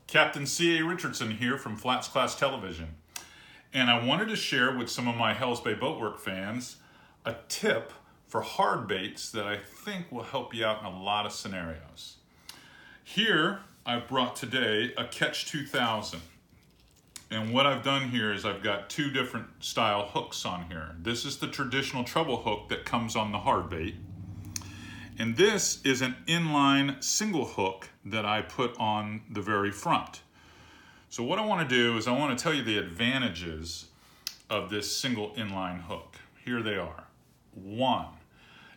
Captain C.A. Richardson here from Flats Class Television. And I wanted to share with some of my Hells Bay Boatwork fans a tip for hard baits that I think will help you out in a lot of scenarios. Here, I've brought today a Catch 2000. And what I've done here is I've got two different style hooks on here. This is the traditional treble hook that comes on the hard bait. And this is an inline single hook that I put on the very front. So what I want to do is I want to tell you the advantages of this single inline hook. Here they are. 1,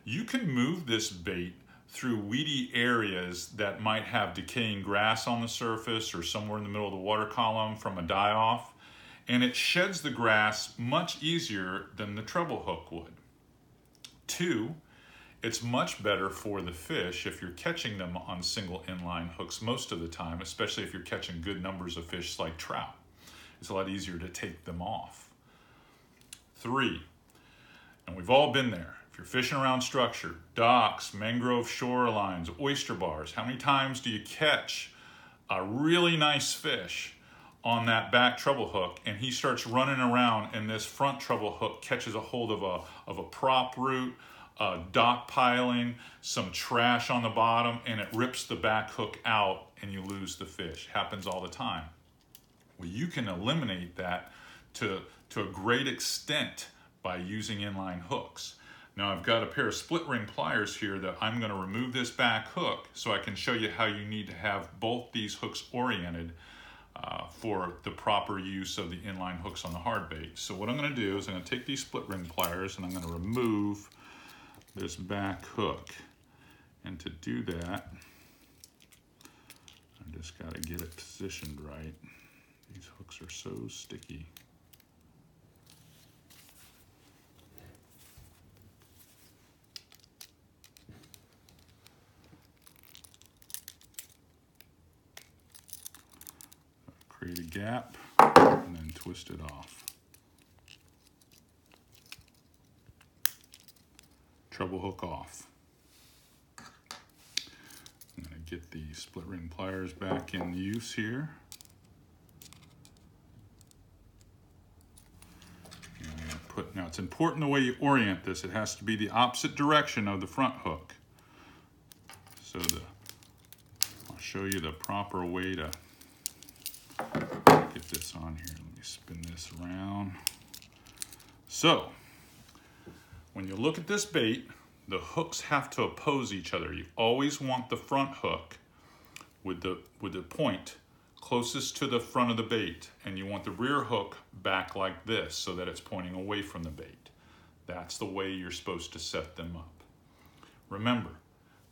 you can move this bait through weedy areas that might have decaying grass on the surface or somewhere in the middle of the water column from a die-off, and it sheds the grass much easier than the treble hook would. 2, it's much better for the fish if you're catching them on single inline hooks most of the time, especially if you're catching good numbers of fish like trout. It's a lot easier to take them off. 3, and we've all been there. If you're fishing around structure, docks, mangrove shorelines, oyster bars, how many times do you catch a really nice fish on that back treble hook and he starts running around and this front treble hook catches a hold of a prop root, dock piling, some trash on the bottom, and it rips the back hook out and you lose the fish. Happens all the time. Well, you can eliminate that to a great extent by using inline hooks. Now I've got a pair of split ring pliers here that I'm going to remove this back hook so I can show you how you need to have both these hooks oriented for the proper use of the inline hooks on the hard bait. So what I'm going to do is I'm going to take these split ring pliers and I'm going to remove this back hook, and to do that I just got to get it positioned right. These hooks are so sticky. Create a gap and then twist it off. Treble hook off. I'm going to get the split ring pliers back in use here. Now it's important the way you orient this. It has to be the opposite direction of the front hook. So I'll show you the proper way to get this on here. Let me spin this around. So when you look at this bait, the hooks have to oppose each other. You always want the front hook with the point closest to the front of the bait, and you want the rear hook back like this so that it's pointing away from the bait. That's the way you're supposed to set them up. Remember,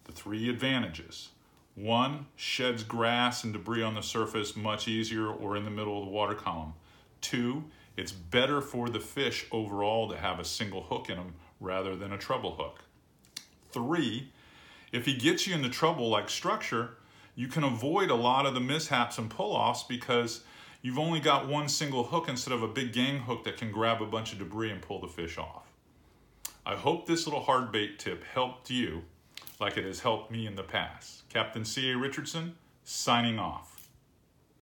the 3 advantages. 1, sheds grass and debris on the surface much easier or in the middle of the water column. 2, it's better for the fish overall to have a single hook in them rather than a treble hook. 3, if he gets you into trouble like structure, you can avoid a lot of the mishaps and pull-offs because you've only got one single hook instead of a big gang hook that can grab a bunch of debris and pull the fish off. I hope this little hard bait tip helped you like it has helped me in the past. Captain C.A. Richardson, signing off.